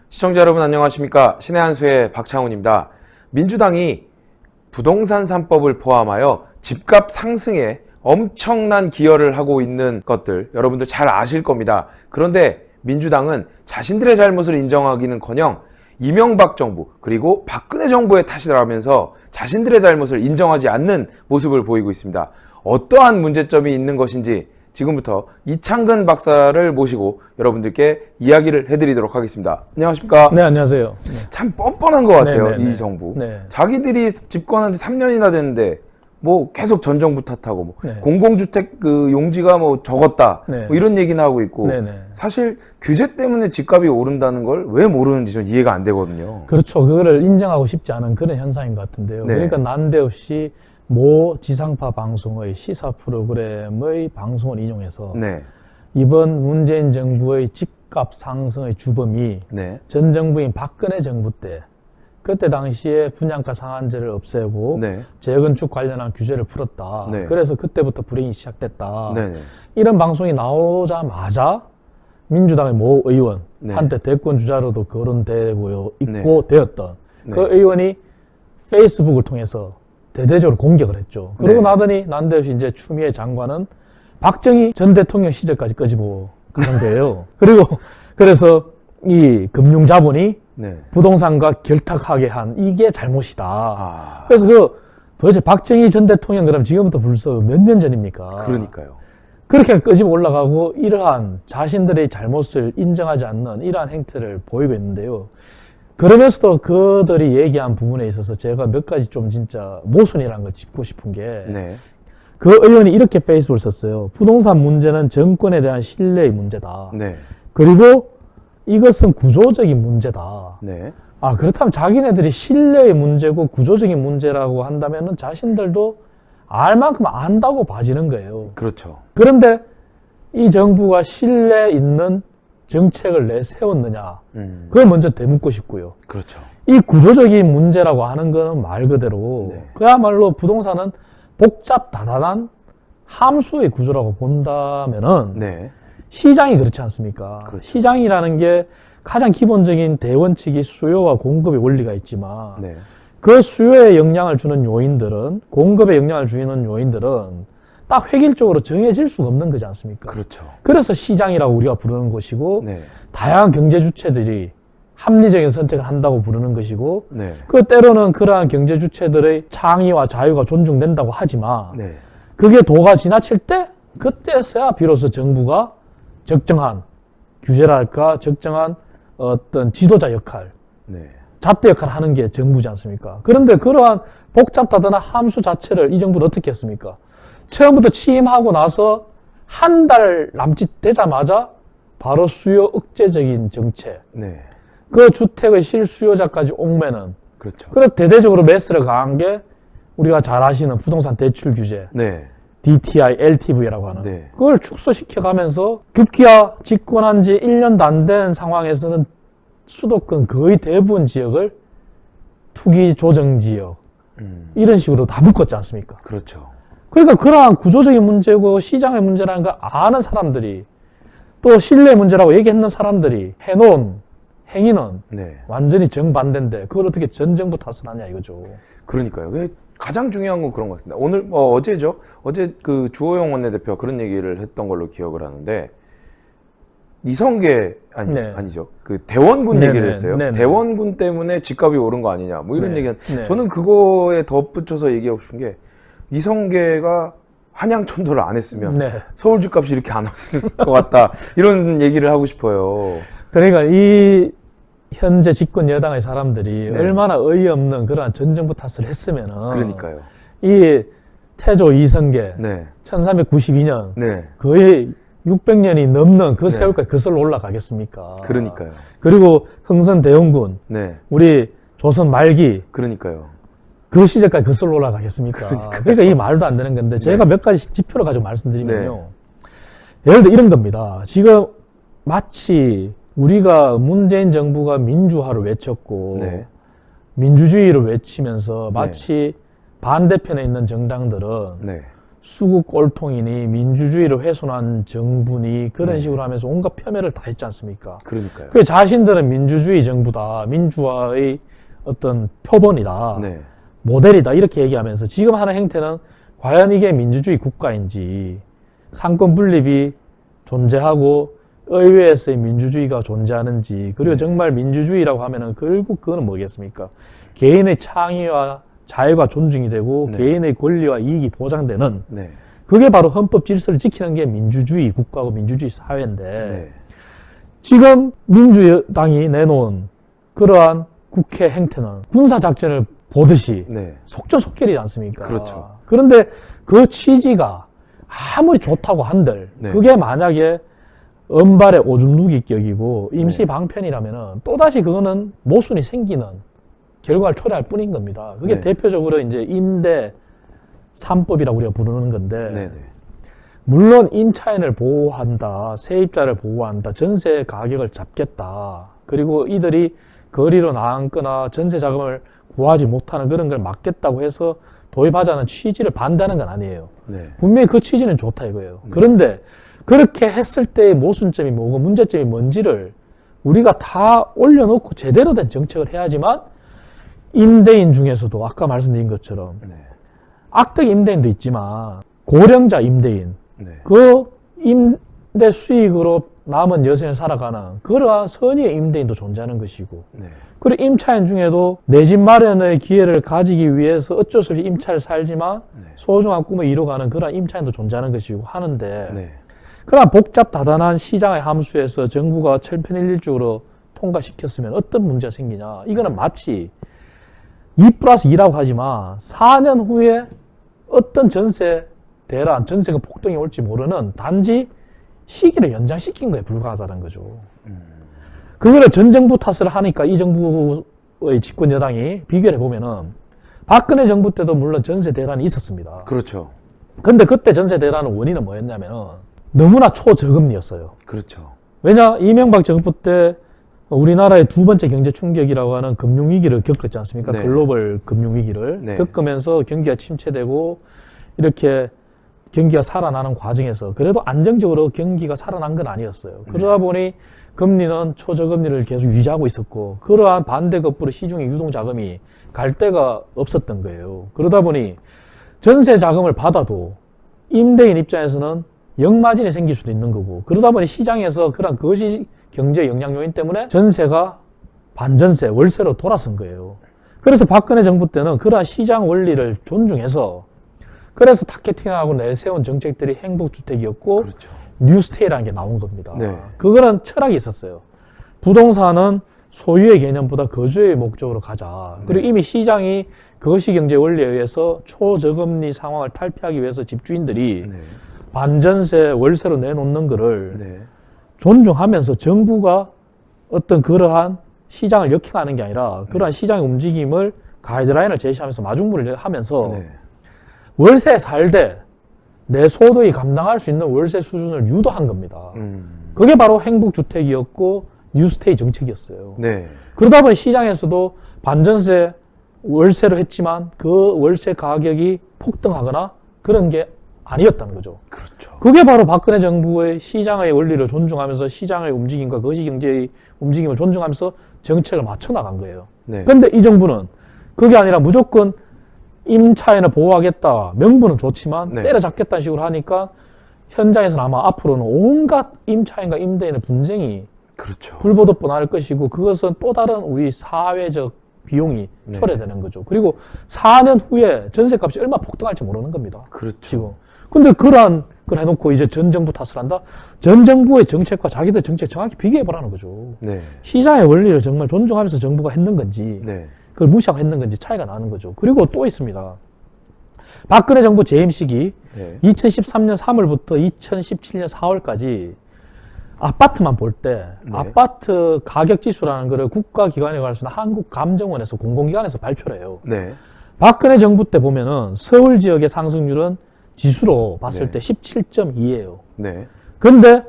시청자 여러분 안녕하십니까? 신의 한수의 박창훈입니다. 민주당이 부동산 3법을 포함하여 집값 상승에 엄청난 기여를 하고 있는 것들 여러분들 잘 아실 겁니다. 그런데 민주당은 자신들의 잘못을 인정하기는커녕 이명박 정부 그리고 박근혜 정부의 탓이라면서 자신들의 잘못을 인정하지 않는 모습을 보이고 있습니다. 어떠한 문제점이 있는 것인지 지금부터 이창근 박사를 모시고 여러분들께 이야기를 해드리도록 하겠습니다. 안녕하십니까? 네, 안녕하세요. 참 뻔뻔한 것 같아요. 네, 네, 이 네. 정부. 네. 자기들이 집권한 지 3년이나 됐는데 뭐 계속 전 정부 탓하고 뭐 네. 공공주택 그 용지가 뭐 적었다 네. 뭐 이런 얘기나 하고 있고 네, 네. 사실 규제 때문에 집값이 오른다는 걸 왜 모르는지 전 이해가 안 되거든요. 그렇죠. 그거를 인정하고 싶지 않은 그런 현상인 것 같은데요. 네. 그러니까 난데없이 모 지상파 방송의 시사 프로그램의 방송을 인용해서 네. 이번 문재인 정부의 집값 상승의 주범이 네. 전 정부인 박근혜 정부 때 그때 당시에 분양가 상한제를 없애고 네. 재건축 관련한 규제를 풀었다. 네. 그래서 그때부터 불행이 시작됐다. 네. 이런 방송이 나오자마자 민주당의 모 의원, 네. 한때 대권 주자로도 거론되고 있고 네. 되었던 네. 그 의원이 페이스북을 통해서 대대적으로 공격을 했죠. 그러고 네. 나더니 난데없이 이제 추미애 장관은 박정희 전 대통령 시절까지 끄집어 그 상태예요. 그리고 그래서 이 금융자본이 네. 부동산과 결탁하게 한 이게 잘못이다. 아. 그래서 그 도대체 박정희 전 대통령 그럼 지금부터 벌써 몇 년 전입니까? 그러니까요. 그렇게 끄집어 올라가고 이러한 자신들의 잘못을 인정하지 않는 이러한 행태를 보이고 있는데요. 그러면서도 그들이 얘기한 부분에 있어서 제가 몇 가지 좀 진짜 모순이라는 걸 짚고 싶은 게 네. 그 의원이 이렇게 페이스북을 썼어요. 부동산 문제는 정권에 대한 신뢰의 문제다. 네. 그리고 이것은 구조적인 문제다. 네. 아, 그렇다면 자기네들이 신뢰의 문제고 구조적인 문제라고 한다면은 자신들도 알 만큼 안다고 봐지는 거예요. 그렇죠. 그런데 이 정부가 신뢰 있는 정책을 내세웠느냐. 그걸 먼저 되묻고 싶고요. 그렇죠. 이 구조적인 문제라고 하는 거는 말 그대로 네. 그야말로 부동산은 복잡 다단한 함수의 구조라고 본다면은 네. 시장이 그렇지 않습니까? 그렇죠. 시장이라는 게 가장 기본적인 대원칙이 수요와 공급의 원리가 있지만 네. 그 수요에 영향을 주는 요인들은 공급에 영향을 주는 요인들은 딱 획일적으로 정해질 수가 없는 거지 않습니까? 그렇죠. 그래서 시장이라고 우리가 부르는 것이고 네. 다양한 경제 주체들이 합리적인 선택을 한다고 부르는 것이고 네. 그 때로는 그러한 경제 주체들의 창의와 자유가 존중된다고 하지만 네. 그게 도가 지나칠 때 그때서야 비로소 정부가 적정한 규제랄까 적정한 어떤 지도자 역할 네. 잣대 역할을 하는 게 정부지 않습니까? 그런데 그러한 복잡하다는 함수 자체를 이 정부는 어떻게 했습니까? 처음부터 취임하고 나서 한 달 남짓 되자마자 바로 수요 억제적인 정책, 네. 그 주택의 실수요자까지 옥매는 그렇죠. 그래서 대대적으로 매스를 가한 게 우리가 잘 아시는 부동산 대출 규제, 네. DTI, LTV라고 하는 네. 그걸 축소시켜가면서 급기야 집권한 지 1년도 안 된 상황에서는 수도권 거의 대부분 지역을 투기 조정 지역 이런 식으로 다 묶었지 않습니까? 그렇죠. 그러니까 그러한 구조적인 문제고 시장의 문제라는 걸 아는 사람들이 또 신뢰 문제라고 얘기했는 사람들이 해놓은 행위는 네. 완전히 정반대인데 그걸 어떻게 전 정부 탓을 하냐 이거죠. 그러니까요. 가장 중요한 건 그런 것 같습니다. 오늘 어제죠. 어제 그 주호영 원내대표가 그런 얘기를 했던 걸로 기억을 하는데 이성계 네. 아니죠. 그 대원군 네네. 얘기를 했어요. 네네. 대원군 때문에 집값이 오른 거 아니냐. 뭐 이런 네. 얘기는 네. 저는 그거에 덧붙여서 얘기하고 싶은 게 이성계가 한양천도를 안 했으면 네. 서울 집값이 이렇게 안 왔을 것 같다. 이런 얘기를 하고 싶어요. 그러니까 이 현재 집권 여당의 사람들이 네. 얼마나 어이없는 그러한 전 정부 탓을 했으면은 그러니까요. 이 태조 이성계 네. 1392년 네. 거의 600년이 넘는 그 네. 세월까지 거슬러 올라가겠습니까? 그러니까요. 그리고 흥선 대원군 네. 우리 조선 말기 그러니까요. 그 시절까지 거슬러 올라가겠습니까? 그러니까 이 말도 안 되는 건데 제가 몇 가지 지표를 가지고 말씀드리면요. 예를 들어 이런 겁니다. 지금 마치 우리가 문재인 정부가 민주화를 외쳤고 네. 민주주의를 외치면서 마치 반대편에 있는 정당들은 네. 수국 꼴통이니 민주주의를 훼손한 정부니 그런 네. 식으로 하면서 온갖 폄훼를 다 했지 않습니까? 그러니까요. 그 자신들은 민주주의 정부다, 민주화의 어떤 표본이다, 네. 모델이다 이렇게 얘기하면서 지금 하는 행태는 과연 이게 민주주의 국가인지, 상권 분립이 존재하고 의회에서의 민주주의가 존재하는지, 그리고 네. 정말 민주주의라고 하면은 결국 그거는 뭐겠습니까? 개인의 창의와 자유가 존중이 되고 네. 개인의 권리와 이익이 보장되는, 네. 그게 바로 헌법 질서를 지키는 게 민주주의 국가고 민주주의 사회인데, 네. 지금 민주당이 내놓은 그러한 국회 행태는 군사작전을 보듯이 네. 속전속결이지 않습니까? 그렇죠. 그런데 그 취지가 아무리 좋다고 한들, 네. 그게 만약에 은발의 오줌 누기 격이고 임시 방편이라면은 또다시 그거는 모순이 생기는 결과를 초래할 뿐인 겁니다. 그게 네. 대표적으로 이제 임대 3법이라고 우리가 부르는 건데, 네. 네. 물론 임차인을 보호한다, 세입자를 보호한다, 전세 가격을 잡겠다, 그리고 이들이 거리로 나앉거나 전세 자금을 구하지 못하는 그런 걸 막겠다고 해서 도입하자는 취지를 반대하는 건 아니에요. 네. 분명히 그 취지는 좋다 이거예요. 그런데 그렇게 했을 때의 모순점이 뭐고 문제점이 뭔지를 우리가 다 올려놓고 제대로 된 정책을 해야지만 임대인 중에서도 아까 말씀드린 것처럼 네. 악덕 임대인도 있지만 고령자 임대인, 네. 그 임대 수익으로 남은 여생을 살아가는 그러한 선의의 임대인도 존재하는 것이고, 네. 그리고 임차인 중에도 내 집 마련의 기회를 가지기 위해서 어쩔 수 없이 임차를 살지만 네. 소중한 꿈을 이뤄가는 그런 임차인도 존재하는 것이고 하는데, 네. 그러나 복잡 다단한 시장의 함수에서 정부가 천편일률적으로 통과시켰으면 어떤 문제가 생기냐. 이거는 마치 2+2라고 하지만 4년 후에 어떤 전세 대란, 전세가 폭등이 올지 모르는 단지 시기를 연장시킨 거에 불과하다는 거죠. 그거를 전 정부 탓을 하니까 이 정부의 집권 여당이 비교를 해보면은 박근혜 정부 때도 물론 전세 대란이 있었습니다. 그렇죠. 근데 그때 전세 대란의 원인은 뭐였냐면은 너무나 초저금리였어요. 그렇죠. 왜냐? 이명박 정부 때 우리나라의 두 번째 경제 충격이라고 하는 금융위기를 겪었지 않습니까? 네. 글로벌 금융위기를 네. 겪으면서 경기가 침체되고 이렇게 경기가 살아나는 과정에서 그래도 안정적으로 경기가 살아난 건 아니었어요. 그러다 보니 금리는 초저금리를 계속 유지하고 있었고, 그러한 반대급부로 시중에 유동자금이 갈 데가 없었던 거예요. 그러다 보니 전세 자금을 받아도 임대인 입장에서는 역마진이 생길 수도 있는 거고, 그러다 보니 시장에서 그런 거시 경제 영향 요인 때문에 전세가 반전세, 월세로 돌아선 거예요. 그래서 박근혜 정부 때는 그러한 시장 원리를 존중해서, 그래서 타겟팅하고 내세운 정책들이 행복주택이었고, 그렇죠. 뉴스테이라는 게 나온 겁니다. 네. 그거는 철학이 있었어요. 부동산은 소유의 개념보다 거주의 목적으로 가자. 그리고 네. 이미 시장이 거시경제 원리에 의해서 초저금리 상황을 탈피하기 위해서 집주인들이 네. 반전세, 월세로 내놓는 거를 네. 존중하면서 정부가 어떤 그러한 시장을 역행하는 게 아니라 그러한 시장의 움직임을 가이드라인을 제시하면서 마중물을 하면서 네. 월세 살되 내 소득이 감당할 수 있는 월세 수준을 유도한 겁니다. 그게 바로 행복주택이었고 뉴스테이 정책이었어요. 네. 그러다 보니 시장에서도 반전세, 월세로 했지만 그 월세 가격이 폭등하거나 그런 게 아니었다는 거죠. 그렇죠. 그게 바로 박근혜 정부의 시장의 원리를 존중하면서 시장의 움직임과 거시경제의 움직임을 존중하면서 정책을 맞춰 나간 거예요. 네. 그런데 이 정부는 그게 아니라 무조건 임차인을 보호하겠다, 명분은 좋지만 네. 때려잡겠다는 식으로 하니까 현장에서는 아마 앞으로는 온갖 임차인과 임대인의 분쟁이 그렇죠. 불보듯 뻔할 것이고, 그것은 또 다른 우리 사회적 비용이 네. 초래되는 거죠. 그리고 4년 후에 전세값이 얼마 폭등할지 모르는 겁니다. 그렇죠. 지금. 근데 그러한 걸 해놓고 이제 전 정부 탓을 한다? 전 정부의 정책과 자기들 정책 정확히 비교해보라는 거죠. 네. 시장의 원리를 정말 존중하면서 정부가 했는 건지, 네. 그걸 무시하고 했는 건지 차이가 나는 거죠. 그리고 또 있습니다. 박근혜 정부 재임 시기 네. 2013년 3월부터 2017년 4월까지 아파트만 볼 때 네. 아파트 가격 지수라는 거를 국가기관에 관해서 한국감정원에서 공공기관에서 발표를 해요. 네. 박근혜 정부 때 보면은 서울 지역의 상승률은 지수로 봤을 네. 때 17.2예요. 네. 그런데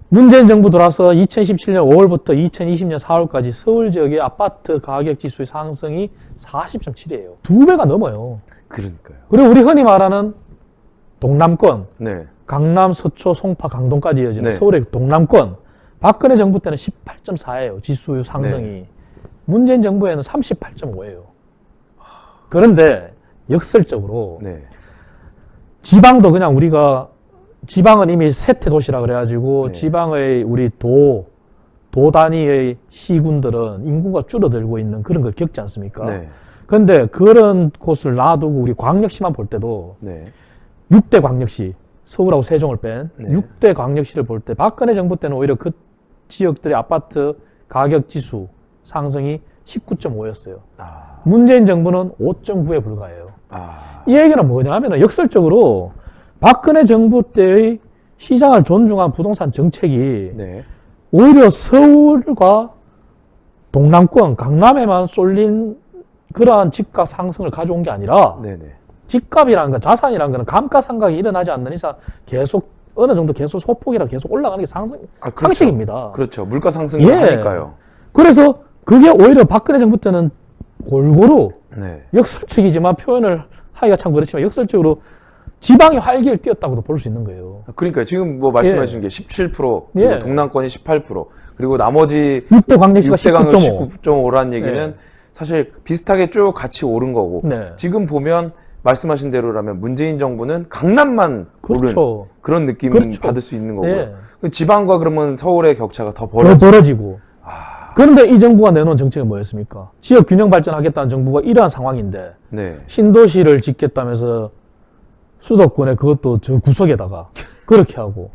문재인 정부 들어와서 2017년 5월부터 2020년 4월까지 서울 지역의 아파트 가격 지수의 상승이 40.7이에요. 2배가 넘어요. 그러니까요. 그리고 우리 흔히 말하는 동남권, 네. 강남, 서초, 송파, 강동까지 이어지는 네. 서울의 동남권. 박근혜 정부 때는 18.4예요. 지수 상승이. 네. 문재인 정부에는 38.5예요. 그런데 역설적으로 네. 지방도 그냥 우리가 지방은 이미 세태 도시라 그래가지고 네. 지방의 우리 도 단위의 시군들은 인구가 줄어들고 있는 그런 걸 겪지 않습니까? 네. 그런데 그런 곳을 놔두고 우리 광역시만 볼 때도 네. 6대 광역시, 서울하고 세종을 뺀 네. 6대 광역시를 볼 때 박근혜 정부 때는 오히려 그 지역들의 아파트 가격 지수 상승이 19.5였어요. 아. 문재인 정부는 5.9에 불과해요. 아. 이 얘기는 뭐냐 하면 역설적으로 박근혜 정부 때의 시장을 존중한 부동산 정책이 네. 오히려 서울과 동남권, 강남에만 쏠린 그러한 집값 상승을 가져온 게 아니라 네. 네. 집값이라는 건 자산이라는 거는 감가상각이 일어나지 않는 이상 계속 어느 정도 계속 소폭이라 계속 올라가는 게 그렇죠. 상식입니다. 그렇죠. 물가 상승을 예. 하니까요. 그래서 그게 오히려 박근혜 정부 때는 골고루 네. 역설적이지만 표현을 하기가 참 그렇지만 역설적으로 지방이 활기를 띄었다고도 볼 수 있는 거예요. 그러니까 지금 뭐 말씀하신 게 17%, 그리고 예. 동남권이 18%, 그리고 나머지 6대 광역시가 6대강은 19.5. 19.5라는 얘기는 네. 사실 비슷하게 쭉 같이 오른 거고 네. 지금 보면 말씀하신 대로라면 문재인 정부는 강남만 오른 그렇죠. 그런 느낌 그렇죠. 받을 수 있는 거고요. 예. 그 지방과 그러면 서울의 격차가 더 더 벌어지고 벌어지고. 그런데 이 정부가 내놓은 정책은 뭐였습니까? 지역 균형 발전하겠다는 정부가 이러한 상황인데 네. 신도시를 짓겠다면서 수도권에 그것도 저 구석에다가 그렇게 하고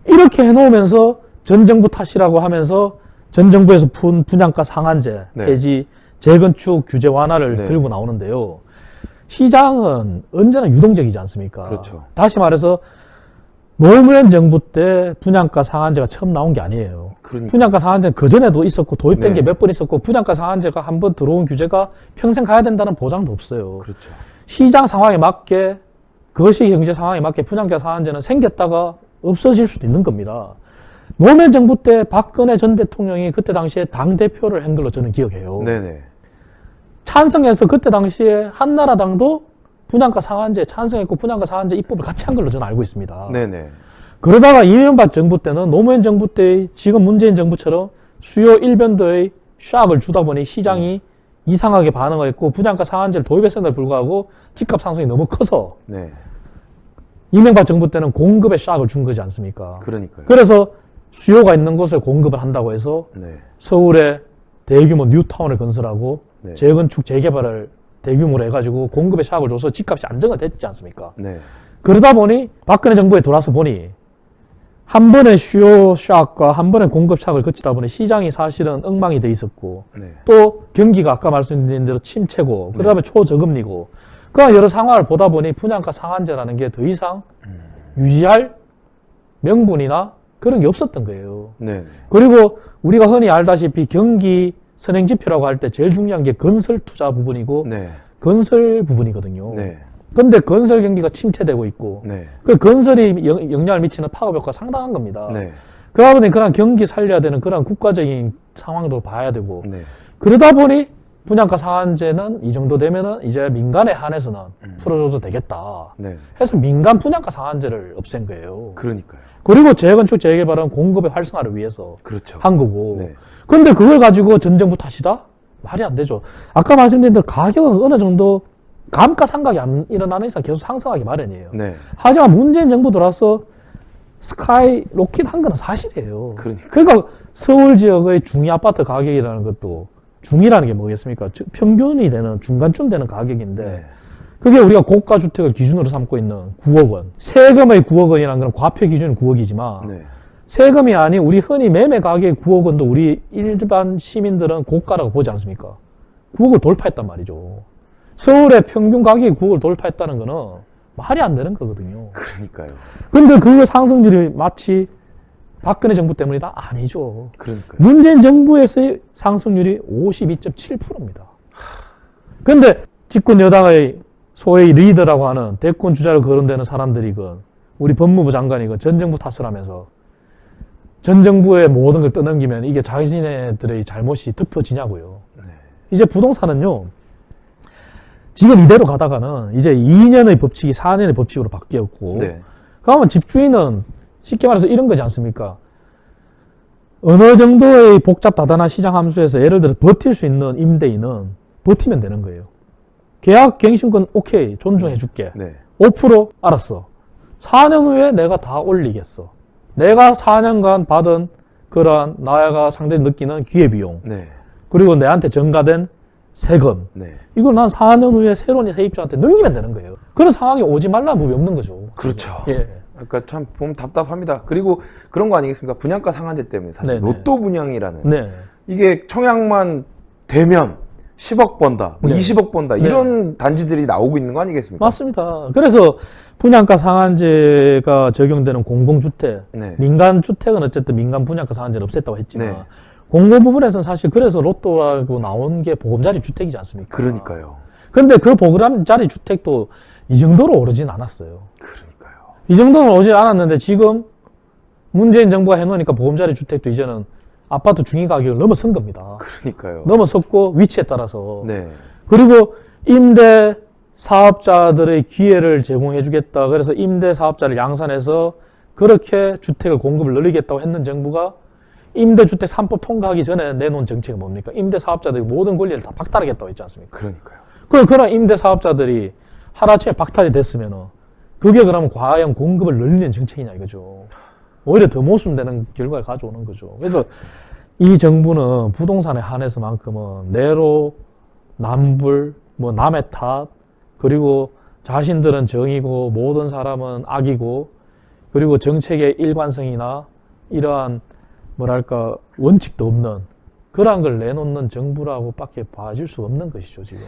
이렇게 해놓으면서 전 정부 탓이라고 하면서 전 정부에서 푼 분양가 상한제 네. 해지 재건축 규제 완화를 네. 들고 나오는데요. 시장은 언제나 유동적이지 않습니까? 그렇죠. 다시 말해서 노무현 정부 때 분양가 상한제가 처음 나온 게 아니에요. 그러니까. 분양가 상한제는 그전에도 있었고 도입된 네. 게 몇 번 있었고 분양가 상한제가 한 번 들어온 규제가 평생 가야 된다는 보장도 없어요. 그렇죠. 시장 상황에 맞게 거시 경제 상황에 맞게 분양가 상한제는 생겼다가 없어질 수도 있는 겁니다. 노무현 정부 때 박근혜 전 대통령이 그때 당시에 당대표를 한 걸로 저는 기억해요. 네네. 찬성해서 그때 당시에 한나라당도 분양가 상한제 찬성했고 분양가 상한제 입법을 같이 한 걸로 저는 알고 있습니다. 네네. 그러다가 이명박 정부 때는 노무현 정부 때의 지금 문재인 정부처럼 수요 일변도의 샥을 주다 보니 시장이 이상하게 반응을 했고 분양가 상한제를 도입했음에도 불구하고 집값 상승이 너무 커서 네. 이명박 정부 때는 공급에 샥을 준 거지 않습니까? 그러니까요. 그래서 수요가 있는 곳에 공급을 한다고 해서 네. 서울에 대규모 뉴타운을 건설하고 네. 재건축 재개발을 대규모로 해가지고 공급에 샥을 줘서 집값이 안정화 됐지 않습니까? 네. 그러다 보니 박근혜 정부에 돌아서 보니 한 번의 수요 샥과 한 번의 공급 샥을 거치다 보니 시장이 사실은 엉망이 돼 있었고 네. 또 경기가 아까 말씀드린 대로 침체고 그 다음에 초저금리고 그런 여러 상황을 보다 보니 분양가 상한제라는 게 더 이상 유지할 명분이나 그런 게 없었던 거예요. 네. 그리고 우리가 흔히 알다시피 경기 선행지표라고 할 때 제일 중요한 게 건설 투자 부분이고 네. 건설 부분이거든요. 네. 근데 건설 경기가 침체되고 있고 네. 그 건설이 영향을 미치는 파급 효과가 상당한 겁니다. 네. 그러다 보니 그런 경기 살려야 되는 그런 국가적인 상황도 봐야 되고 네. 그러다 보니 분양가 상한제는 이 정도 되면은 이제 민간에 한해서는 풀어줘도 되겠다 네. 해서 민간 분양가 상한제를 없앤 거예요. 그러니까요. 그리고 재건축 재개발은 공급의 활성화를 위해서 그렇죠. 한 거고 네. 근데 그걸 가지고 전 정부 탓이다? 말이 안 되죠. 아까 말씀드린 대로 가격은 어느 정도 감가상각이 안 일어나는 이상 계속 상승하기 마련이에요. 네. 하지만 문재인 정부 들어와서 스카이 로켓 한 건 사실이에요. 그러니까. 서울 지역의 중위 아파트 가격이라는 것도 중위라는 게 뭐겠습니까? 평균이 되는 중간쯤 되는 가격인데 네. 그게 우리가 고가 주택을 기준으로 삼고 있는 9억 원. 세금의 9억 원이라는 건 과표 기준은 9억이지만 네. 세금이 아닌 우리 흔히 매매 가격의 9억 원도 우리 일반 시민들은 고가라고 보지 않습니까? 9억을 돌파했단 말이죠. 서울의 평균 가격이 9억을 돌파했다는 거는 말이 안 되는 거거든요. 그러니까요. 근데 그 상승률이 마치 박근혜 정부 때문이다? 아니죠. 그러니까요. 문재인 정부에서의 상승률이 52.7%입니다. 근데 집권 여당의 소위 리더라고 하는 대권 주자로 거론되는 사람들이 우리 법무부 장관이 전 정부 탓을 하면서 전 정부의 모든 걸 떠넘기면 이게 자신들의 잘못이 덮여지냐고요. 네. 이제 부동산은요. 지금 이대로 가다가는 이제 2년의 법칙이 4년의 법칙으로 바뀌었고, 네. 그러면 집주인은 쉽게 말해서 이런 거지 않습니까? 어느 정도의 복잡다단한 시장 함수에서 예를 들어 버틸 수 있는 임대인은 버티면 되는 거예요. 계약 갱신권 오케이 존중해 줄게. 네. 5% 알았어. 4년 후에 내가 다 올리겠어. 내가 4년간 받은 그러한 나가 상대히 느끼는 기회비용, 네. 그리고 내한테 전가된 세금, 네. 이걸 난 4년 후에 새로운 세입자한테 넘기면 되는 거예요. 그런 상황이 오지 말라는 법이 없는 거죠. 그렇죠. 예. 그러니까 참 보면 답답합니다. 그리고 그런 거 아니겠습니까? 분양가 상한제 때문에 사실 네네. 로또 분양이라는 네. 이게 청약만 되면 10억 번다, 뭐 네. 20억 번다 네. 이런 단지들이 나오고 있는 거 아니겠습니까? 맞습니다. 그래서 분양가 상한제가 적용되는 공공주택, 네. 민간주택은 어쨌든 민간 분양가 상한제를 없앴다고 했지만 네. 공공 부분에서는 사실 그래서 로또라고 나온 게 보금자리 주택이지 않습니까? 그러니까요. 근데 그 보금자리 주택도 이 정도로 오르진 않았어요. 그러니까요. 이 정도는 오지 않았는데 지금 문재인 정부가 해놓으니까 보금자리 주택도 이제는 아파트 중위 가격을 넘어선 겁니다. 그러니까요. 넘어섰고 위치에 따라서. 네. 그리고 임대 사업자들의 기회를 제공해 주겠다. 그래서 임대 사업자를 양산해서 그렇게 주택을 공급을 늘리겠다고 했는 정부가 임대주택 3법 통과하기 전에 내놓은 정책이 뭡니까? 임대 사업자들이 모든 권리를 다 박탈하겠다고 했지 않습니까? 그러니까요. 그런 임대 사업자들이 하루아침에 박탈이 됐으면은 그게 그러면 과연 공급을 늘리는 정책이냐 이거죠. 오히려 더 모순되는 결과를 가져오는 거죠. 그래서 이 정부는 부동산에 한해서만큼은 내로 남불, 뭐 남의 탓, 그리고 자신들은 정이고 모든 사람은 악이고, 그리고 정책의 일관성이나 이러한 뭐랄까 원칙도 없는 그러한 걸 내놓는 정부라고밖에 봐줄 수 없는 것이죠 지금.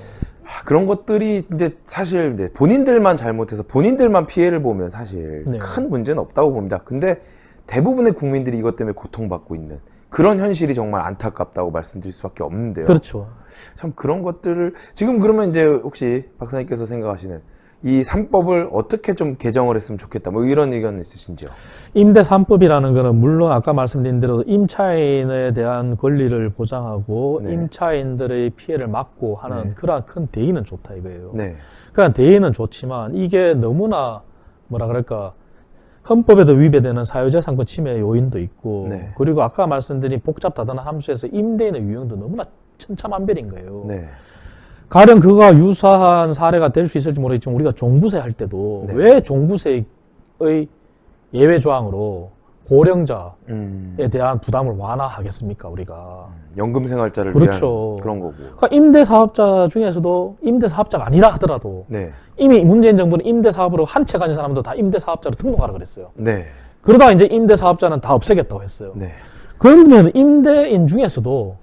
그런 것들이 이제 사실 이제 본인들만 잘못해서 본인들만 피해를 보면 사실 네. 큰 문제는 없다고 봅니다. 근데 대부분의 국민들이 이것 때문에 고통받고 있는 그런 현실이 정말 안타깝다고 말씀드릴 수밖에 없는데요. 그렇죠. 참 그런 것들을 지금 그러면 이제 혹시 박사님께서 생각하시는 이 3법을 어떻게 좀 개정을 했으면 좋겠다 뭐 이런 의견 있으신지요? 임대 3법이라는 거는 물론 아까 말씀드린 대로 임차인에 대한 권리를 보장하고 네. 임차인들의 피해를 막고 하는 네. 그러한 큰 대의는 좋다 이거예요. 네. 그러니까 대의는 좋지만 이게 너무나 뭐라 그럴까 헌법에도 위배되는 사유재산권 침해 요인도 있고, 네. 그리고 아까 말씀드린 복잡다단한 함수에서 임대인의 유형도 너무나 천차만별인 거예요. 네. 가령 그가 유사한 사례가 될 수 있을지 모르겠지만 우리가 종부세 할 때도 네. 왜 종부세의 예외 조항으로 고령자에 대한 부담을 완화하겠습니까 우리가. 연금생활자를 그렇죠. 위한 그런 거고. 그러니까 임대사업자 중에서도 임대사업자가 아니라 하더라도 네. 이미 문재인 정부는 임대사업으로 한 채 가진 사람도 다 임대사업자로 등록하라 그랬어요. 네. 그러다가 이제 임대사업자는 다 없애겠다고 했어요. 네. 그러면 임대인 중에서도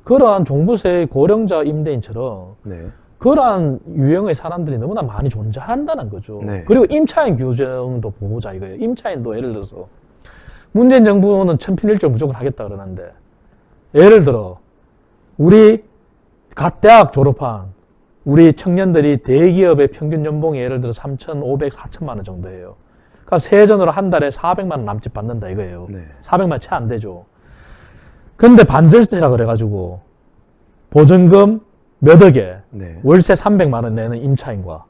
그러한 종부세의 고령자 임대인처럼 네. 그러한 유형의 사람들이 너무나 많이 존재한다는 거죠. 네. 그리고 임차인 규정도 보자 이거예요. 임차인도 예를 들어서 문재인 정부는 천편일절 무조건 하겠다 그러는데 예를 들어 우리 갓 대학 졸업한 우리 청년들이 대기업의 평균 연봉이 예를 들어 3,500, 4천만 원 정도예요. 그러니까 세전으로 한 달에 400만 원 남짓 받는다 이거예요. 네. 400만 원 채 안 되죠. 근데 반절세라 그래가지고 보증금 몇 억에 네. 월세 300만 원 내는 임차인과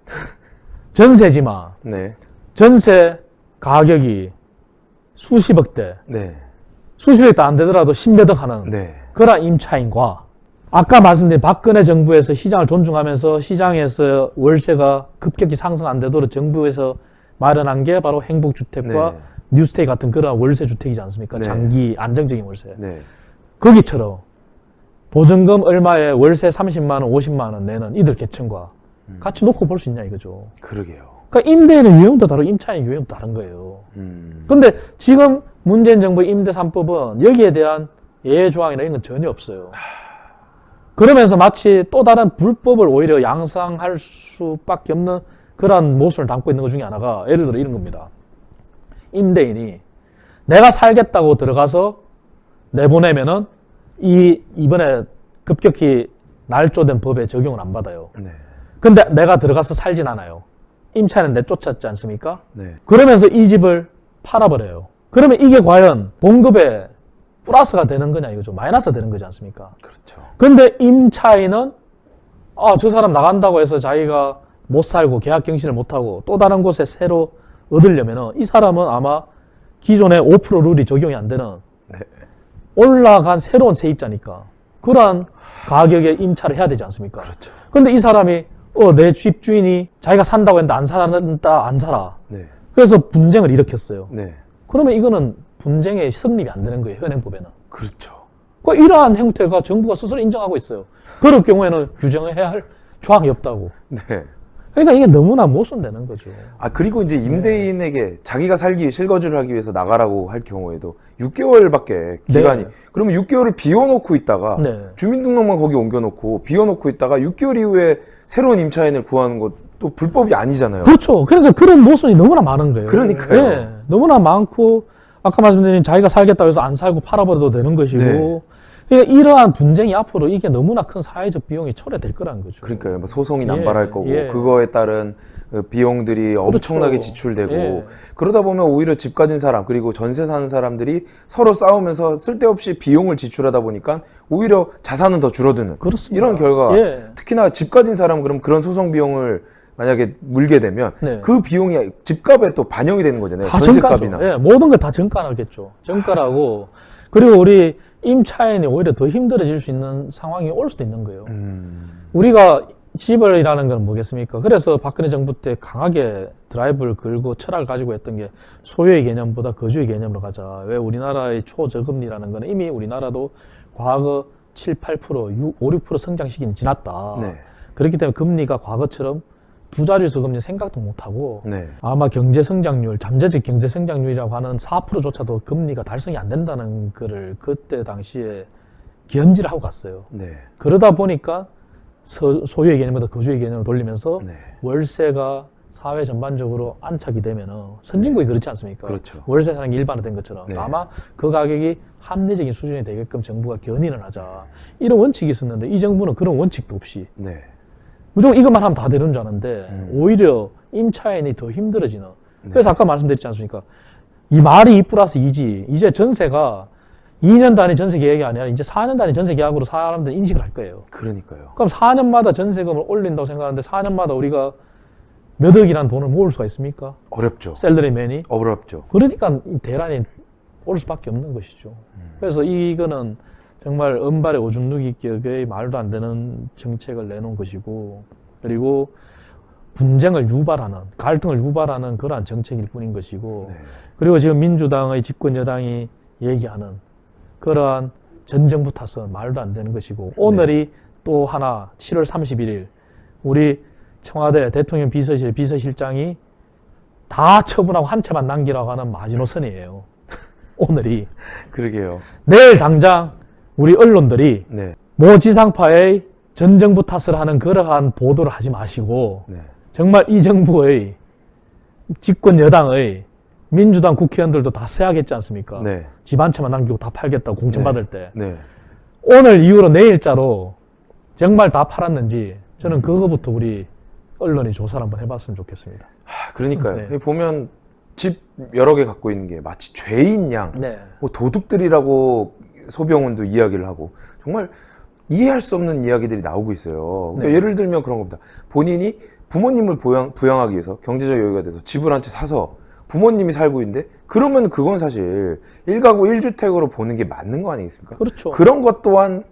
전세지만 네. 전세 가격이 수십억대, 네. 수십억도 안 되더라도 십몇억 하는 네. 그런 임차인과 아까 말씀드린 박근혜 정부에서 시장을 존중하면서 시장에서 월세가 급격히 상승 안 되도록 정부에서 마련한 게 바로 행복주택과 네. 뉴스테이 같은 그런 월세 주택이지 않습니까? 네. 장기 안정적인 월세. 네. 거기처럼 보증금 얼마에 월세 30만 원, 50만 원 내는 이들 계층과 같이 놓고 볼 수 있냐 이거죠. 그러게요. 그러니까 임대인의 유형도 다르고 임차인 유형도 다른 거예요. 근데 지금 문재인 정부 임대 3법은 여기에 대한 예외 조항이나 이런 건 전혀 없어요. 그러면서 마치 또 다른 불법을 오히려 양상할 수밖에 없는 그런 모습을 담고 있는 것 중에 하나가 예를 들어 이런 겁니다. 임대인이 내가 살겠다고 들어가서 내보내면은 이번에 급격히 날조된 법에 적용을 안 받아요. 네. 근데 내가 들어가서 살진 않아요. 임차인은 내쫓았지 않습니까? 네. 그러면서 이 집을 팔아버려요. 그러면 이게 과연 봉급에 플러스가 되는 거냐 이거죠. 마이너스가 되는 거지 않습니까? 그렇죠. 근데 임차인은 저 사람 나간다고 해서 자기가 못 살고 계약 갱신을 못하고 또 다른 곳에 새로 얻으려면은 이 사람은 아마 기존의 5% 룰이 적용이 안 되는 네. 올라간 새로운 세입자니까 그러한 가격에 임차를 해야 되지 않습니까? 그렇죠. 근데 이 사람이 내 집주인이 자기가 산다고 했는데 안 살아. 네. 그래서 분쟁을 일으켰어요. 네. 그러면 이거는 분쟁의 성립이 안 되는 거예요. 현행법에는. 그렇죠. 이러한 형태가 정부가 스스로 인정하고 있어요. 그럴 경우에는 규정을 해야 할 조항이 없다고. 네. 그러니까 이게 너무나 모순되는 거죠. 그리고 이제 임대인에게 자기가 살기, 실거주를 하기 위해서 나가라고 할 경우에도 6개월밖에 기간이. 네. 그러면 6개월을 비워놓고 있다가 네. 주민등록만 거기 옮겨놓고 비워놓고 있다가 6개월 이후에 새로운 임차인을 구하는 것도 불법이 아니잖아요. 그렇죠. 그러니까 그런 모순이 너무나 많은 거예요. 그러니까요. 네. 너무나 많고 아까 말씀드린 자기가 살겠다고 해서 안 살고 팔아버려도 되는 것이고 네. 그러니까 이러한 분쟁이 앞으로 이게 너무나 큰 사회적 비용이 초래될 거라는 거죠. 그러니까요. 뭐 소송이 예, 남발할 거고 예. 그거에 따른 비용들이 엄청나게 지출되고 예. 그러다 보면 오히려 집 가진 사람 그리고 전세 사는 사람들이 서로 싸우면서 쓸데없이 비용을 지출하다 보니까 오히려 자산은 더 줄어드는 그렇습니다. 이런 결과 예. 특히나 집 가진 사람 그럼 그런 소송 비용을 만약에 물게 되면 네. 그 비용이 집값에 또 반영이 되는 거잖아요. 다 전세값이나. 정가죠. 예, 모든 걸 다 정가라겠죠. 정가라고 그리고 우리 임차인이 오히려 더 힘들어질 수 있는 상황이 올 수도 있는 거예요. 우리가 집을이라는 건 뭐겠습니까? 그래서 박근혜 정부 때 강하게 드라이브를 걸고 철학을 가지고 했던 게 소유의 개념보다 거주의 개념으로 가자. 왜 우리나라의 초저금리라는 건 이미 우리나라도 과거 7, 8%, 5, 6% 성장 시기는 지났다. 네. 그렇기 때문에 금리가 과거처럼 두 자릿수 금리 생각도 못하고 네. 아마 경제 성장률, 잠재적 경제 성장률이라고 하는 4%조차도 금리가 달성이 안 된다는 거를 그때 당시에 견지를 하고 갔어요. 네. 그러다 보니까 소유의 개념보다 거주의 개념을 돌리면서 네. 월세가 사회 전반적으로 안착이 되면은 선진국이 그렇지 않습니까? 그렇죠. 월세 사는 게 일반화된 것처럼 네. 아마 그 가격이 합리적인 수준이 되게끔 정부가 견인을 하자 이런 원칙이 있었는데 이 정부는 그런 원칙도 없이 네. 무조건 이것만 하면 다 되는 줄 아는데 오히려 임차인이 더 힘들어지는. 그래서 아까 말씀드렸지 않습니까? 이 말이 2+2지. 이제 전세가 2년 단위 전세 계약이 아니라 이제 4년 단위 전세 계약으로 사람들은 인식을 할 거예요. 그러니까요. 그럼 4년마다 전세금을 올린다고 생각하는데 4년마다 우리가 몇 억이라는 돈을 모을 수가 있습니까? 어렵죠. 셀러리맨이. 어렵죠. 그러니까 이 대란이 올 수밖에 없는 것이죠. 그래서 이거는 정말 은발의 오줌 누기격의 말도 안 되는 정책을 내놓은 것이고 그리고 분쟁을 유발하는 갈등을 유발하는 그러한 정책일 뿐인 것이고 네. 그리고 지금 민주당의 집권 여당이 얘기하는 그러한 전정부 탓은 말도 안 되는 것이고 오늘이 또 하나 7월 31일 우리 청와대 대통령 비서실 비서실장이 다 처분하고 한 채만 남기라고 하는 마지노선이에요. 오늘이. 그러게요. 내일 당장 우리 언론들이 네. 모 지상파의 전정부 탓을 하는 그러한 보도를 하지 마시고 네. 정말 이 정부의 집권 여당의 민주당 국회의원들도 다 써야겠지 않습니까? 네. 집 한 채만 남기고 다 팔겠다고 공천받을 때 네. 오늘 이후로 내일자로 정말 다 팔았는지 저는 그거부터 우리 언론이 조사를 한번 해봤으면 좋겠습니다. 그러니까요. 네. 보면 집 여러 개 갖고 있는 게 마치 죄인 양, 네. 뭐 도둑들이라고 소병훈도 이야기를 하고 정말 이해할 수 없는 이야기들이 나오고 있어요. 그러니까 네. 예를 들면 그런 겁니다. 본인이 부모님을 부양하기 위해서 경제적 여유가 돼서 집을 한 채 사서 부모님이 살고 있는데 그러면 그건 사실 1가구 1주택으로 보는 게 맞는 거 아니겠습니까? 그렇죠. 그런 것 또한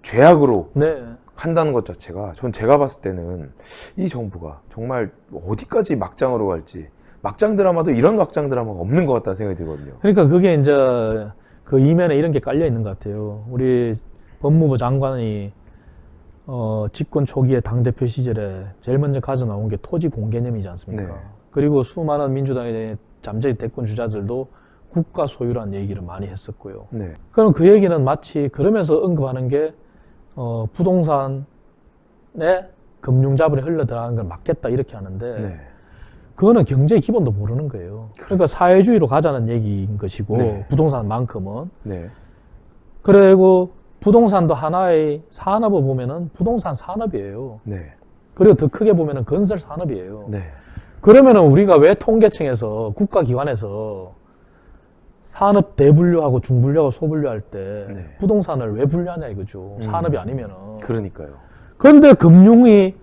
죄악으로 네. 한다는 것 자체가 전 제가 봤을 때는 이 정부가 정말 어디까지 막장으로 갈지 막장 드라마도 이런 막장 드라마가 없는 것 같다는 생각이 들거든요. 그러니까 그게 이제 그 이면에 이런 게 깔려 있는 것 같아요. 우리 법무부 장관이 집권 초기에 당대표 시절에 제일 먼저 가져 나온 게 토지 공개념이지 않습니까? 네. 그리고 수많은 민주당의 잠재적 대권 주자들도 국가 소유라는 얘기를 많이 했었고요. 네. 그럼 그 얘기는 마치 그러면서 언급하는 게 부동산에 금융 자본이 흘러 들어가는 걸 막겠다 이렇게 하는데 네. 그거는 경제의 기본도 모르는 거예요. 그러니까 사회주의로 가자는 얘기인 것이고 네. 부동산만큼은 네. 그리고 부동산도 하나의 산업을 보면은 부동산 산업이에요. 네. 그리고 더 크게 보면은 건설 산업이에요. 네. 그러면은 우리가 왜 통계청에서 국가기관에서 산업 대분류하고 중분류하고 소분류할 때 네. 부동산을 왜 분류하냐 이거죠. 산업이 아니면은. 그러니까요. 그런데 금융이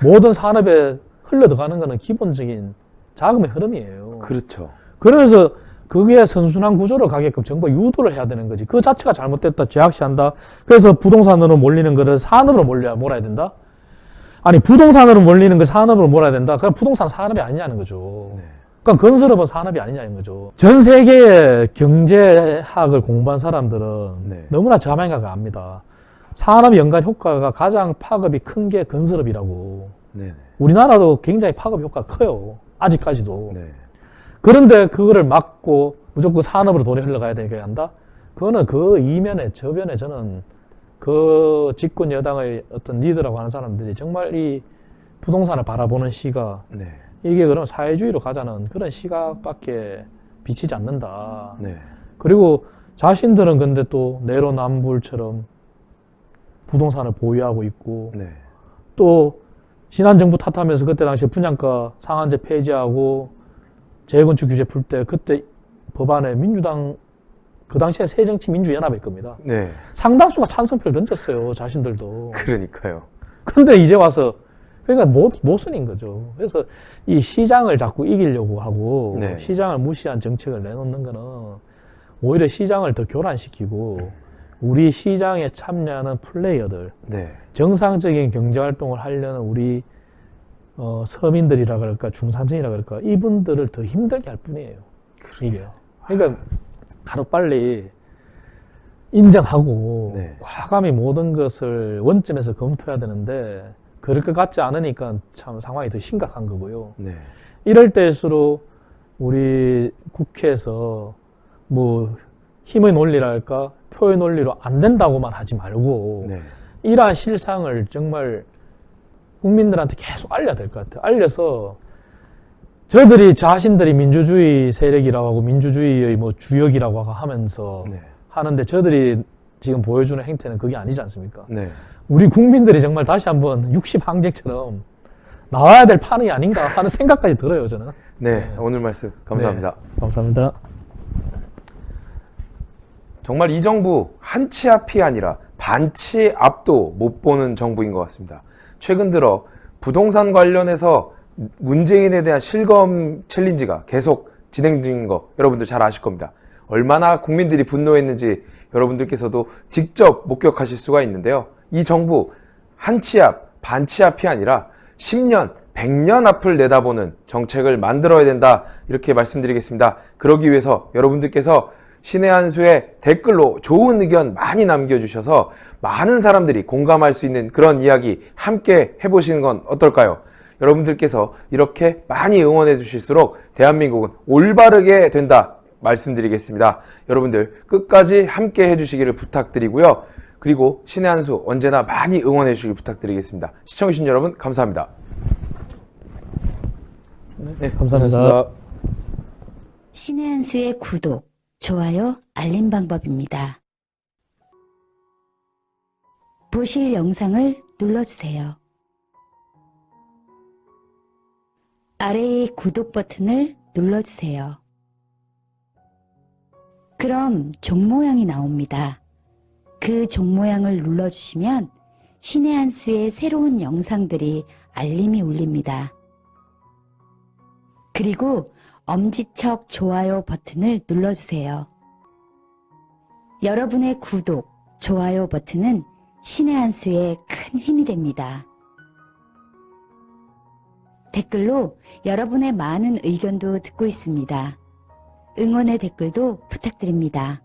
모든 산업에 흘러들어가는 것은 기본적인 자금의 흐름이에요. 그렇죠. 그래서 그게 선순환 구조로 가게끔 정부가 유도를 해야 되는 거지. 그 자체가 잘못됐다, 죄악시한다. 그래서 부동산으로 몰리는 거를 산업으로 몰아야 된다? 아니, 부동산으로 몰리는 걸 산업으로 몰아야 된다? 그럼 부동산 산업이 아니냐는 거죠. 네. 그럼 건설업은 산업이 아니냐는 거죠. 전 세계의 경제학을 공부한 사람들은 네. 너무나 저만하게 압니다. 산업 연간 효과가 가장 파급이 큰 게 건설업이라고. 네. 우리나라도 굉장히 파급 효과가 커요. 아직까지도. 네. 그런데 그거를 막고 무조건 산업으로 돈이 흘러가야 되게 한다? 그거는 그 이면에, 저변에 저는 그 집권 여당의 어떤 리더라고 하는 사람들이 정말 이 부동산을 바라보는 시각, 네. 이게 그럼 사회주의로 가자는 그런 시각밖에 비치지 않는다. 네. 그리고 자신들은 근데 또 내로남불처럼 부동산을 보유하고 있고, 네. 또 지난 정부 탓하면서 그때 당시에 분양가 상한제 폐지하고 재건축 규제 풀 때 그때 법안에 민주당 그 당시에 새정치민주연합일 겁니다. 네. 상당수가 찬성표를 던졌어요. 자신들도. 그러니까요. 근데 이제 와서 그러니까 모순인 거죠. 그래서 이 시장을 자꾸 이기려고 하고 네. 시장을 무시한 정책을 내놓는 거는 오히려 시장을 더 교란시키고 우리 시장에 참여하는 플레이어들, 네. 정상적인 경제활동을 하려는 우리 서민들이라 그럴까 중산층이라 그럴까 이분들을 더 힘들게 할 뿐이에요. 이게. 그러니까 하루빨리 인정하고 네. 과감히 모든 것을 원점에서 검토해야 되는데 그럴 것 같지 않으니까 참 상황이 더 심각한 거고요. 네. 이럴 때일수록 우리 국회에서 뭐 힘의 논리랄까 표의 논리로 안 된다고만 하지 말고 네. 이러한 실상을 정말 국민들한테 계속 알려야 될 것 같아요. 알려서 저들이 자신들이 민주주의 세력이라고 하고 민주주의의 뭐 주역이라고 하면서 네. 하는데 저들이 지금 보여주는 행태는 그게 아니지 않습니까? 네. 우리 국민들이 정말 다시 한번 60항쟁처럼 나와야 될 판이 아닌가 하는 생각까지 들어요, 저는. 네. 오늘 말씀 감사합니다. 네, 감사합니다. 정말 이 정부 한 치 앞이 아니라 반치 앞도 못 보는 정부인 것 같습니다. 최근 들어 부동산 관련해서 문재인에 대한 실검 챌린지가 계속 진행 중인 거 여러분들 잘 아실 겁니다. 얼마나 국민들이 분노했는지 여러분들께서도 직접 목격하실 수가 있는데요. 이 정부 한 치 앞, 반치 앞이 아니라 10년, 100년 앞을 내다보는 정책을 만들어야 된다 이렇게 말씀드리겠습니다. 그러기 위해서 여러분들께서 신의 한 수에 댓글로 좋은 의견 많이 남겨주셔서 많은 사람들이 공감할 수 있는 그런 이야기 함께 해보시는 건 어떨까요? 여러분들께서 이렇게 많이 응원해 주실수록 대한민국은 올바르게 된다 말씀드리겠습니다. 여러분들 끝까지 함께 해주시기를 부탁드리고요. 그리고 신의 한 수 언제나 많이 응원해 주시길 부탁드리겠습니다. 시청해주신 여러분 감사합니다. 네, 감사합니다. 신의 한 수의 구독, 좋아요, 알림 방법입니다. 보실 영상을 눌러주세요. 아래의 구독 버튼을 눌러주세요. 그럼 종 모양이 나옵니다. 그 종 모양을 눌러주시면 신의 한 수의 새로운 영상들이 알림이 울립니다. 그리고 엄지척 좋아요 버튼을 눌러주세요. 여러분의 구독, 좋아요 버튼은 신의 한 수에 큰 힘이 됩니다. 댓글로 여러분의 많은 의견도 듣고 있습니다. 응원의 댓글도 부탁드립니다.